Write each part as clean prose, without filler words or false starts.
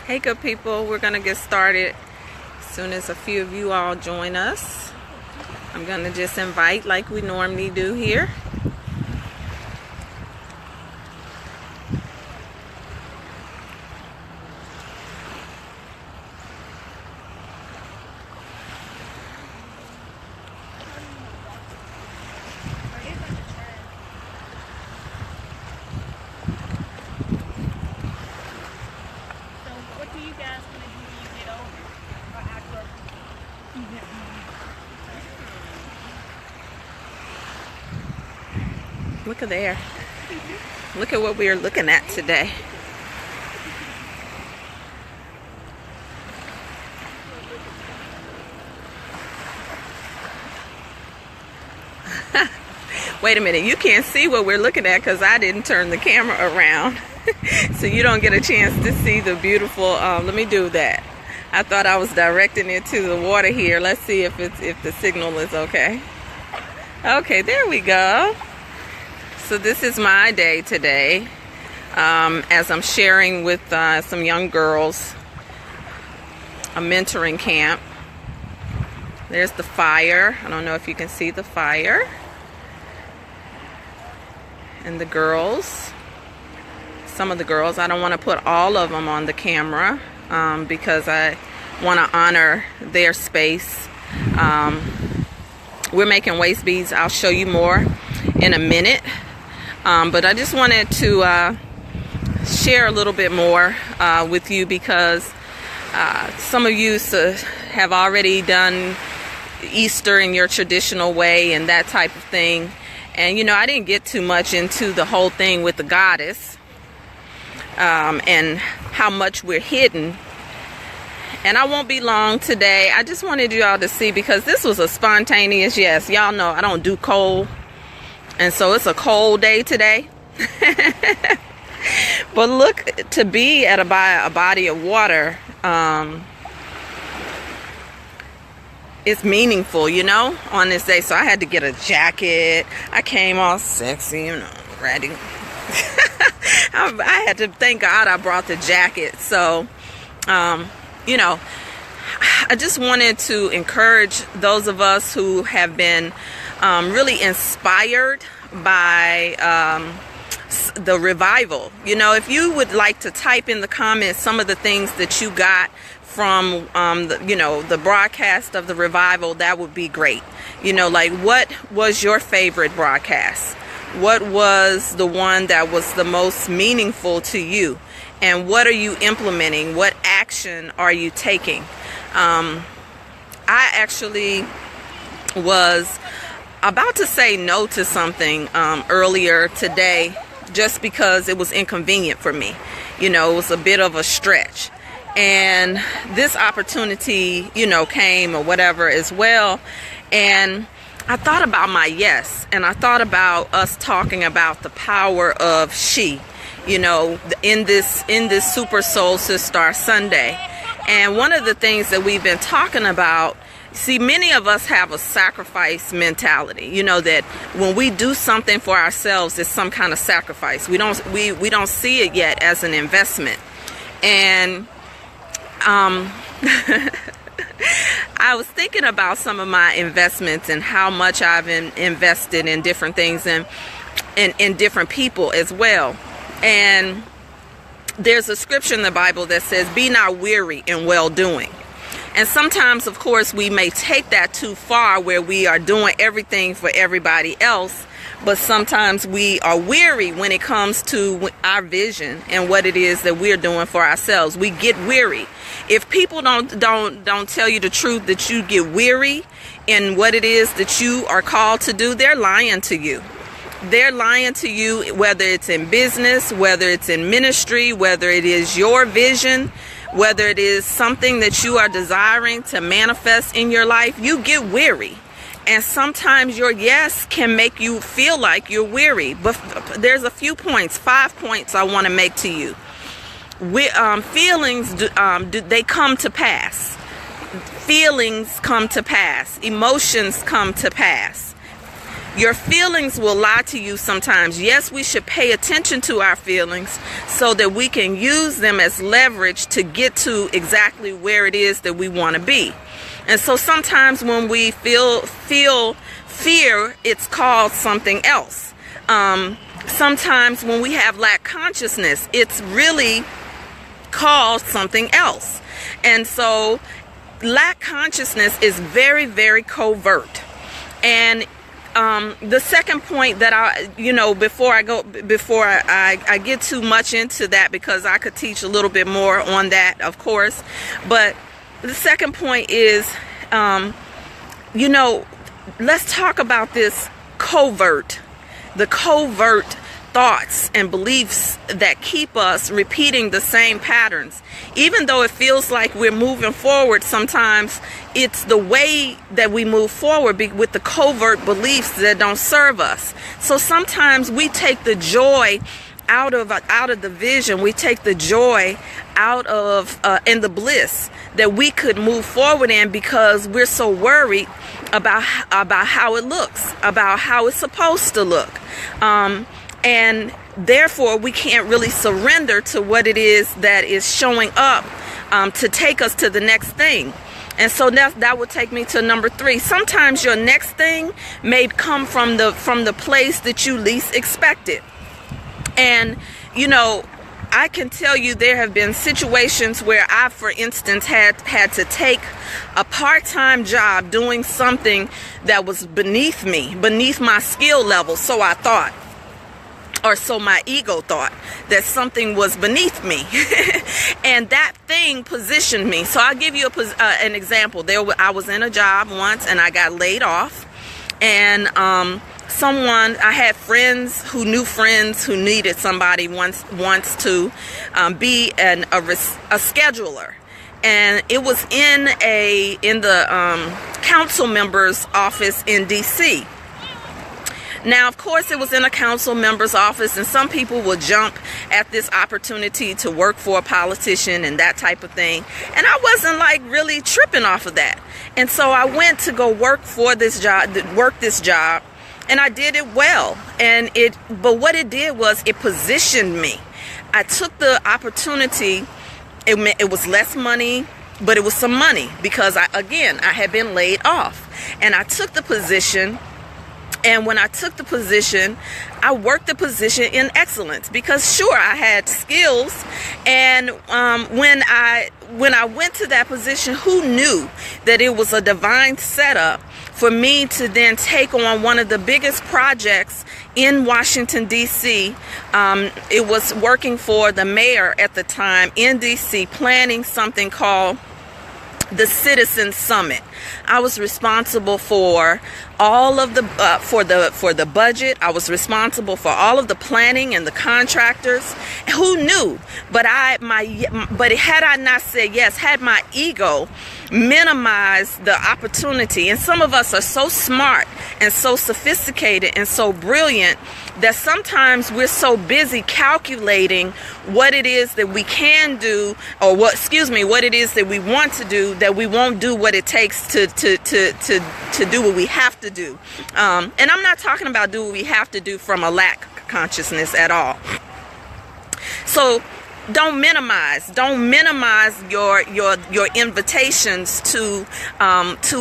Hey good people, we're gonna get started as soon as a few of you all join us. I'm gonna just invite like we normally do here. Look at there. Look at what we are looking at today. Wait a minute, you can't see what we're looking at because I didn't turn the camera around. So you don't get a chance to see the beautiful, let me do that. I thought I was directing it to the water here. Let's see if the signal is okay. Okay, there we go. So this is my day today, as I'm sharing with some young girls a mentoring camp. There's the fire. I don't know if you can see the fire. And the girls, some of the girls, I don't want to put all of them on the camera because I want to honor their space. We're making waist beads. I'll show you more in a minute. But I just wanted to share a little bit more with you because some of you have already done Easter in your traditional way and that type of thing. And, you know, I didn't get too much into the whole thing with the goddess and how much we're hidden. And I won't be long today. I just wanted you all to see because this was a spontaneous, yes, y'all know I don't do cold. And so it's a cold day today. But look, to be at a body of water, it's meaningful, you know, on this day. So I had to get a jacket. I came all sexy, you know, ready. I had to thank God I brought the jacket. So, you know, I just wanted to encourage those of us who have been really inspired by the revival. You know, if you would like to type in the comments some of the things that you got from the broadcast of the revival, that would be great. You know, like, what was your favorite broadcast? What was the one that was the most meaningful to you? And what are you implementing? What action are you taking? I actually was about to say no to something earlier today just because it was inconvenient for me. You know, it was a bit of a stretch. And this opportunity, you know, came or whatever as well. And I thought about my yes. And I thought about us talking about the power of she, you know, in this Super Solstice Star Sunday. And one of the things that we've been talking about, see, many of us have a sacrifice mentality, you know, that when we do something for ourselves, it's some kind of sacrifice. We don't see it yet as an investment. And I was thinking about some of my investments and how much I've invested in different things and in different people as well. And there's a scripture in the Bible that says, "Be not weary in well doing." And sometimes, of course, we may take that too far where we are doing everything for everybody else. But sometimes we are weary when it comes to our vision and what it is that we're doing for ourselves. We get weary. If people don't tell you the truth that you get weary in what it is that you are called to do, they're lying to you. They're lying to you, whether it's in business, whether it's in ministry, whether it is your vision, whether it is something that you are desiring to manifest in your life. You get weary. And sometimes your yes can make you feel like you're weary. But there's a few points, 5 points I want to make to you. Feelings, they come to pass. Feelings come to pass. Emotions come to pass. Your feelings will lie to you sometimes. Yes, we should pay attention to our feelings so that we can use them as leverage to get to exactly where it is that we want to be. And so sometimes when we feel fear, it's called something else. Sometimes when we have lack consciousness, it's really called something else. And so lack consciousness is very, very covert. And the second point that before I get too much into that, because I could teach a little bit more on that, of course, but the second point is, let's talk about this the covert thoughts and beliefs that keep us repeating the same patterns. Even though it feels like we're moving forward, sometimes it's the way that we move forward with the covert beliefs that don't serve us. So sometimes we take the joy out of the vision. We take the joy out of and the bliss that we could move forward in, because we're so worried about how it looks, about how it's supposed to look. And therefore, we can't really surrender to what it is that is showing up to take us to the next thing. And so that would take me to number 3. Sometimes your next thing may come from the place that you least expected. And, I can tell you there have been situations where I, for instance, had to take a part-time job doing something that was beneath my skill level, so I thought. Or so my ego thought, that something was beneath me. And that thing positioned me. So I'll give you an example. I was in a job once and I got laid off. And I had friends who knew friends who needed somebody wants to be a scheduler. And it was in the council member's office in DC. Now, of course, it was in a council member's office, and some people will jump at this opportunity to work for a politician and that type of thing. And I wasn't really tripping off of that. And so I went to go work this job, and I did it well. But what it did was it positioned me. I took the opportunity. It was less money, but it was some money, because I had been laid off, and I took the position. And when I took the position, I worked the position in excellence, because sure, I had skills. And when I went to that position, who knew that it was a divine setup for me to then take on one of the biggest projects in Washington, D.C. It was working for the mayor at the time in D.C., planning something called the Citizen Summit. I was responsible for all of the for the budget. I was responsible for all of the planning and the contractors. Who knew? But had I not said yes, had my ego minimized the opportunity, and some of us are so smart and so sophisticated and so brilliant that sometimes we're so busy calculating what it is that we can do, or what it is that we want to do, that we won't do what it takes to do what we have to do. And I'm not talking about do what we have to do from a lack consciousness at all. So don't minimize your invitations to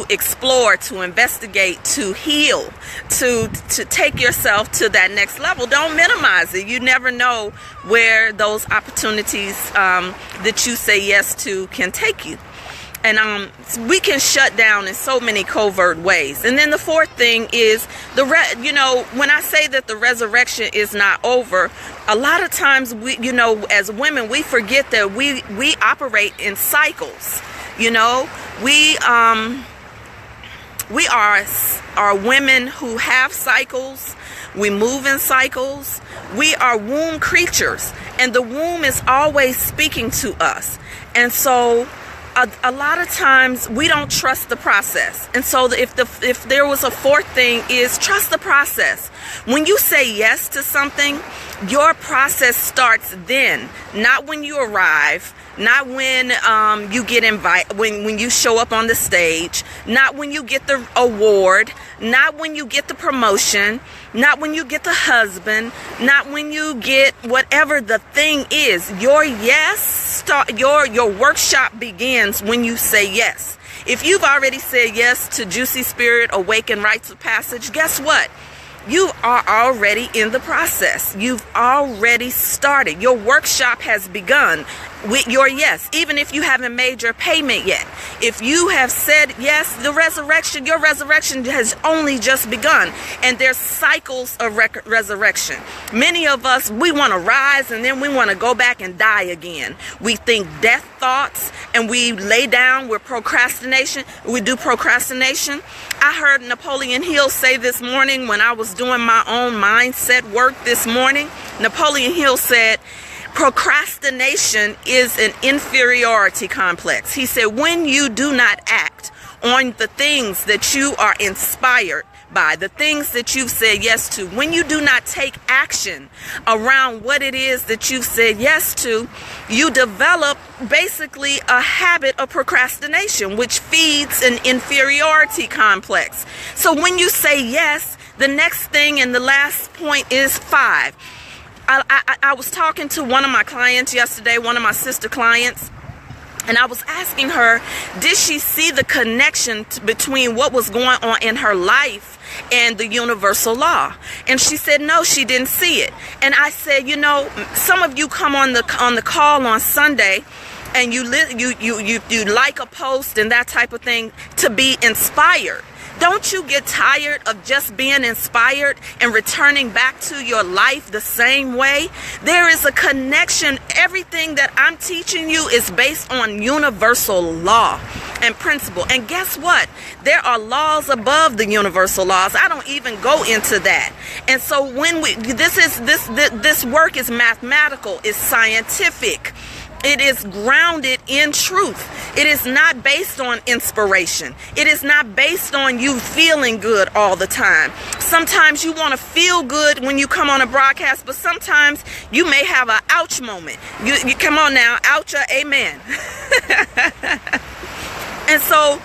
explore, to investigate, to heal, to take yourself to that next level. Don't minimize it. You never know where those opportunities that you say yes to can take you. And we can shut down in so many covert ways. And then the fourth thing is when I say that the resurrection is not over, a lot of times we, as women, we forget that we operate in cycles. We are women who have cycles. We move in cycles. We are womb creatures, and the womb is always speaking to us. And so a lot of times we don't trust the process. And so if there was a fourth thing, is trust the process. When you say yes to something, your process starts then, not when you arrive, not when you get invited, when you show up on the stage, not when you get the award, not when you get the promotion, not when you get the husband, not when you get whatever the thing is. Your yes, your workshop begins when you say yes. If you've already said yes to Juicy Spirit, Awaken Rites of Passage, guess what? You are already in the process. You've already started. Your workshop has begun with your yes, even if you haven't made your payment yet. If you have said yes, your resurrection has only just begun. And there's cycles of resurrection. Many of us, we want to rise and then we want to go back and die again. We think death thoughts and we lay down with procrastination. We do procrastination. I heard Napoleon Hill say this morning when I was doing my own mindset work this morning. Napoleon Hill said, procrastination is an inferiority complex. He said, when you do not act on the things that you are inspired by, the things that you've said yes to, when you do not take action around what it is that you've said yes to, you develop basically a habit of procrastination, which feeds an inferiority complex. So when you say yes, the next thing and the last point is 5. I was talking to one of my clients yesterday, one of my sister clients, and I was asking her, did she see the connection between what was going on in her life and the universal law? And she said, no, she didn't see it. And I said, you know, some of you come on the call on Sunday and you like a post and that type of thing to be inspired. Don't you get tired of just being inspired and returning back to your life the same way? There is a connection. Everything that I'm teaching you is based on universal law and principle. And guess what? There are laws above the universal laws. I don't even go into that. And so when this work is mathematical, it's scientific. It is grounded in truth. It is not based on inspiration. It is not based on you feeling good all the time. Sometimes you want to feel good when you come on a broadcast, but sometimes you may have an ouch moment. You come on now, ouch, amen. And so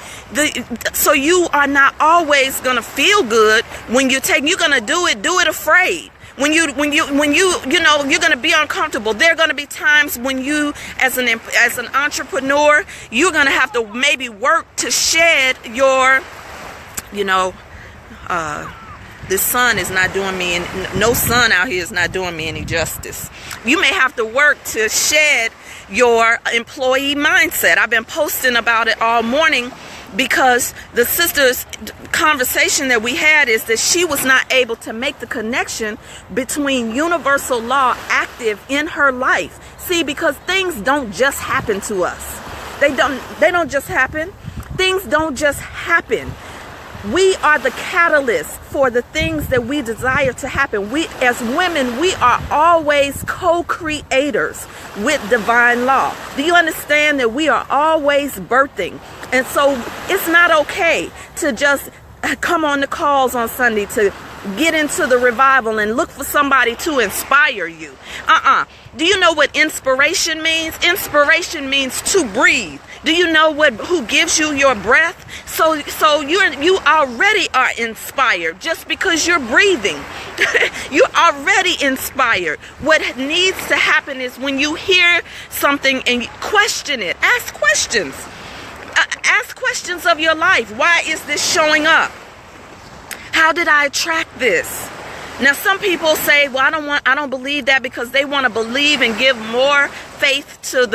you are not always going to feel good when you're going to do it afraid. When you know, you're going to be uncomfortable. There are going to be times when you, as an entrepreneur, you're going to have to maybe work to shed your, this sun is not doing me, no sun out here is not doing me any justice. You may have to work to shed your employee mindset. I've been posting about it all morning, because the sister's conversation that we had is that she was not able to make the connection between universal law active in her life. See, because things don't just happen to us. They don't just happen. Things don't just happen. We are the catalyst for the things that we desire to happen. We, as women, we are always co-creators with divine law. Do you understand that we are always birthing? And so it's not okay to just come on the calls on Sunday to get into the revival and look for somebody to inspire you. Do you know what inspiration means? Inspiration means to breathe. Do you know who gives you your breath? So you already are inspired just because you're breathing. You're already inspired. What needs to happen is when you hear something and you question it, ask questions. Ask questions of your life. Why is this showing up? How did I attract this? Now, some people say, well, I don't believe that, because they want to believe and give more faith to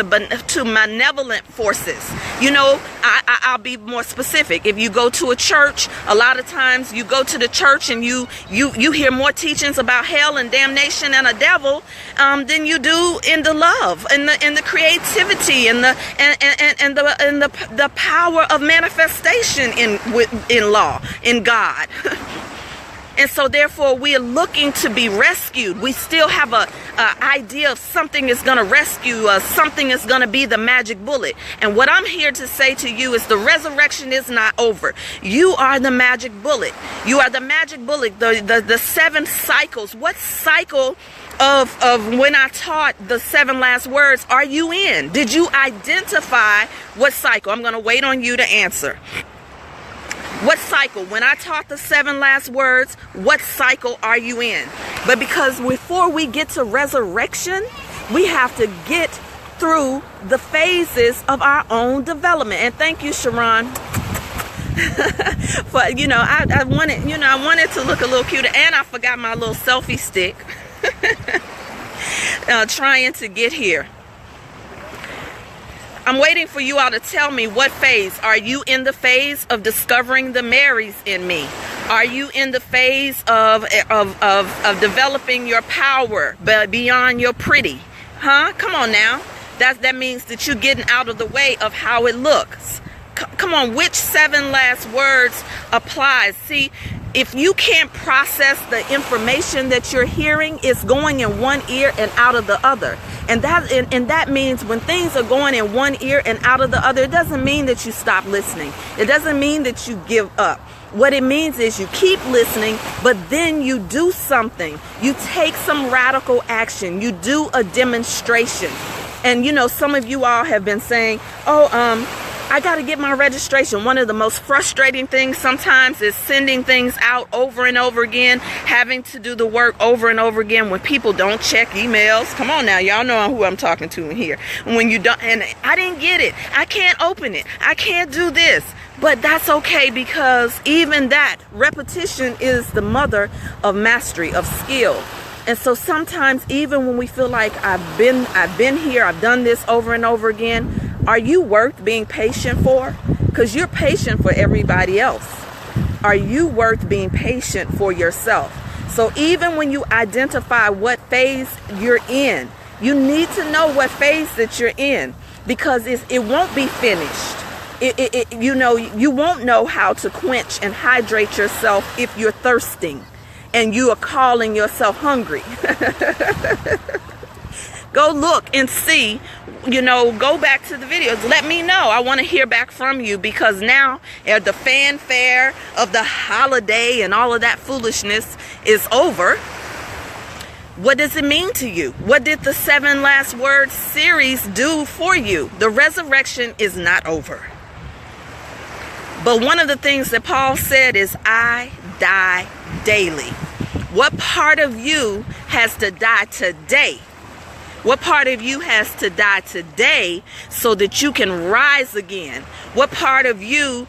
malevolent forces. You know, I'll be more specific. If you go to a church, a lot of times you go to the church and you hear more teachings about hell and damnation and a devil than you do in the love and the creativity and the power of manifestation in law, in God. And so therefore we are looking to be rescued. We still have a idea of something is going to rescue us. Something is going to be the magic bullet. And what I'm here to say to you is the resurrection is not over. You are the magic bullet. You are the magic bullet. The 7 cycles. What cycle of when I taught the 7 last words are you in? Did you identify what cycle? I'm going to wait on you to answer. What cycle? When I taught the 7 last words, what cycle are you in? But because before we get to resurrection, we have to get through the phases of our own development. And thank you, Sharon. For I wanted to look a little cuter, and I forgot my little selfie stick. Trying to get here. I'm waiting for you all to tell me what phase. Are you in the phase of discovering the Marys in me? Are you in the phase of developing your power beyond your pretty? Huh? Come on now. That means that you're getting out of the way of how it looks. Come on, which 7 last words applies? See, if you can't process the information that you're hearing, it's going in one ear and out of the other. And that means when things are going in one ear and out of the other, it doesn't mean that you stop listening. It doesn't mean that you give up. What it means is you keep listening, but then you do something. You take some radical action. You do a demonstration. And some of you all have been saying, I got to get my registration. One of the most frustrating things sometimes is sending things out over and over again, having to do the work over and over again when people don't check emails. Come on now, y'all know who I'm talking to in here. When you don't, and I didn't get it. I can't open it. I can't do this. But that's okay, because even that repetition is the mother of mastery, of skill. And so sometimes even when we feel like I've been here, I've done this over and over again, are you worth being patient for? Because you're patient for everybody else. Are you worth being patient for yourself? So even when you identify what phase you're in, you need to know what phase that you're in, because it won't be finished. You won't know how to quench and hydrate yourself if you're thirsting and you are calling yourself hungry. Go look and see, go back to the videos. Let me know. I want to hear back from you, because now the fanfare of the holiday and all of that foolishness is over. What does it mean to you? What did the 7 last words series do for you? The resurrection is not over. But one of the things that Paul said is, I die daily. What part of you has to die today? What part of you has to die today so that you can rise again? What part of you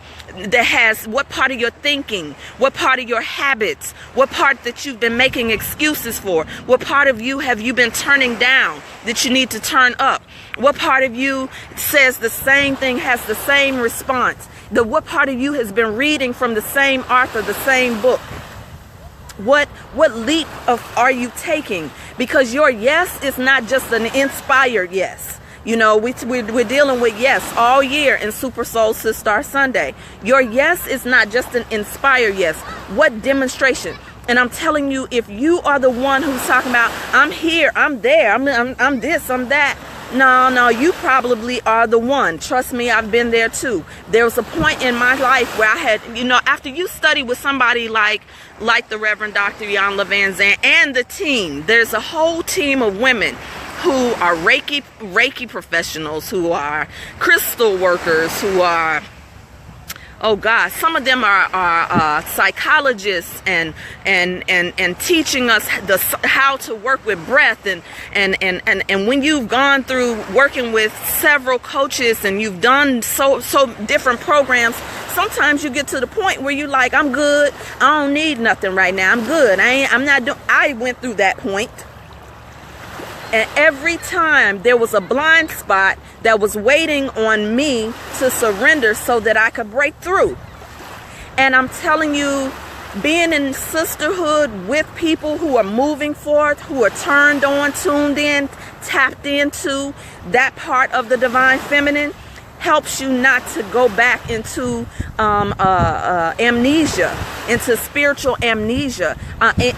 what part of your thinking, what part of your habits, what part that you've been making excuses for, what part of you have you been turning down that you need to turn up? What part of you says the same thing, has the same response? What part of you has been reading from the same author, the same book? What leap are you taking? Because your yes is not just an inspired yes. We're dealing with yes all year in Super Soul Sister Sunday. Your yes is not just an inspired yes. What demonstration? And I'm telling you, if you are the one who's talking about, I'm here, I'm there, I'm this, I'm that. No, you probably are the one. Trust me, I've been there too. There was a point in my life where I had, after you study with somebody like the Reverend Dr. Jan Van Zandt and the team, there's a whole team of women who are Reiki professionals, who are crystal workers, who are, oh God, some of them are psychologists and teaching us how to work with breath, and when you've gone through working with several coaches and you've done so different programs, sometimes you get to the point where you're like, I'm good, I don't need nothing right now, I'm good, I went through that point. And every time there was a blind spot that was waiting on me to surrender so that I could break through. And I'm telling you, being in sisterhood with people who are moving forth, who are turned on, tuned in, tapped into that part of the divine feminine, helps you not to go back into amnesia, into spiritual amnesia,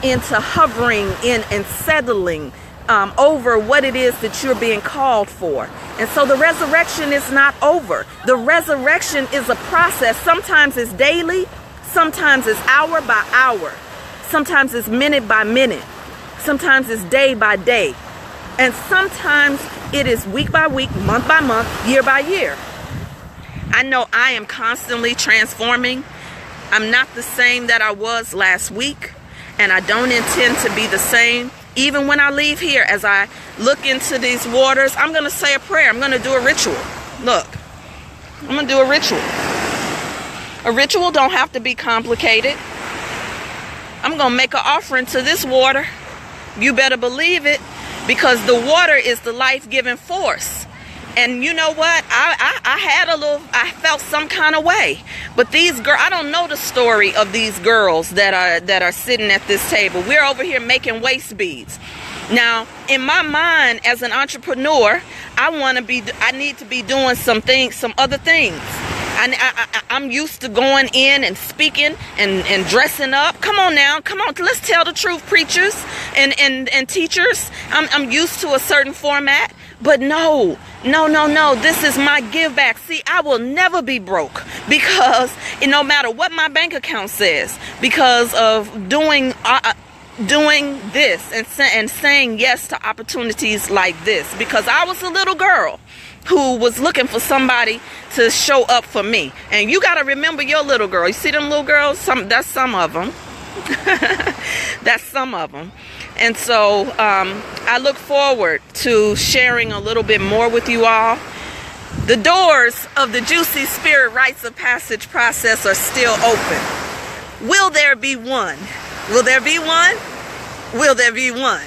into hovering in and settling over what it is that you're being called for. And so the resurrection is not over. The resurrection is a process. Sometimes it's daily, sometimes it's hour by hour, sometimes it's minute by minute, sometimes it's day by day, and sometimes it is week by week, month by month, year by year. I know I am constantly transforming. I'm not the same that I was last week, and I don't intend to be the same. Even when I leave here, as I look into these waters, I'm going to say a prayer. I'm going to do a ritual. Look, I'm going to do a ritual. A ritual don't have to be complicated. I'm going to make an offering to this water. You better believe it, because the water is the life-giving force. And you know what? I felt some kind of way. But these girls, I don't know the story of these girls that are sitting at this table. We're over here making waist beads. Now, in my mind, as an entrepreneur, I need to be doing some other things. I'm used to going in and speaking and dressing up. Come on now, come on. Let's tell the truth, preachers and teachers. I'm used to a certain format. But no, this is my give back. See, I will never be broke, because no matter what my bank account says, because of doing this and saying yes to opportunities like this, because I was a little girl who was looking for somebody to show up for me. And you got to remember your little girl. You see them little girls? That's some of them. That's some of them. And so I look forward to sharing a little bit more with you all. The doors of the Juicy Spirit Rites of Passage process are still open. Will there be one? Will there be one? Will there be one?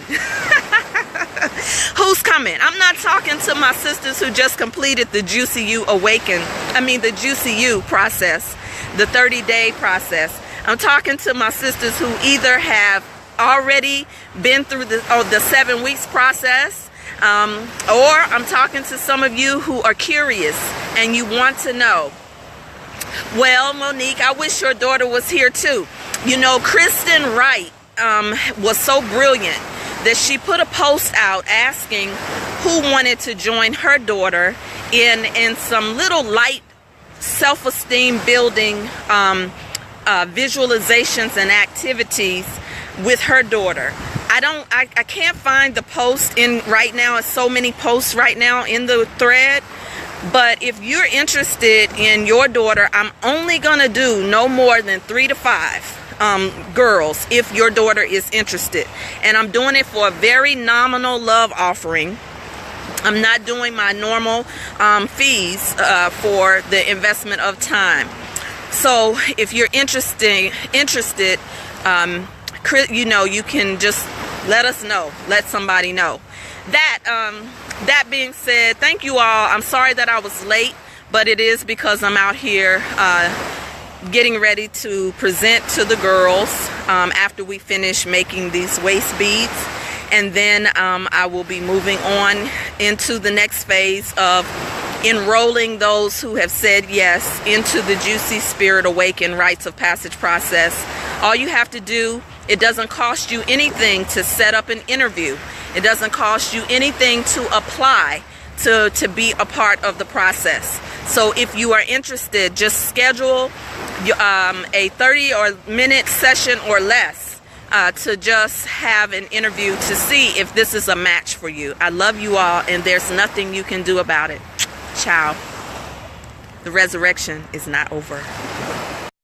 Who's coming? I'm not talking to my sisters who just completed the Juicy You the Juicy You process, the 30-day process. I'm talking to my sisters who either have already been through the 7 weeks process, or I'm talking to some of you who are curious and you want to know. Well, Monique, I wish your daughter was here too. You know, Kristen Wright was so brilliant that she put a post out asking who wanted to join her daughter in some little light self-esteem building visualizations and activities with her daughter. I can't find the post in right now. It's so many posts right now in the thread. But if you're interested in your daughter, I'm only gonna do no more than 3 to 5 girls if your daughter is interested. And I'm doing it for a very nominal love offering. I'm not doing my normal fees for the investment of time. So if you're interested, you know, you can just let us know, let somebody know. That being said, thank you all. I'm sorry that I was late, but it is because I'm out here getting ready to present to the girls after we finish making these waist beads. And then I will be moving on into the next phase of enrolling those who have said yes into the Juicy Spirit Awaken Rites of Passage process. All you have to do, it doesn't cost you anything to set up an interview. It doesn't cost you anything to apply to be a part of the process. So if you are interested, just schedule a 30-minute session or less to just have an interview to see if this is a match for you. I love you all, and there's nothing you can do about it. Ciao. The resurrection is not over.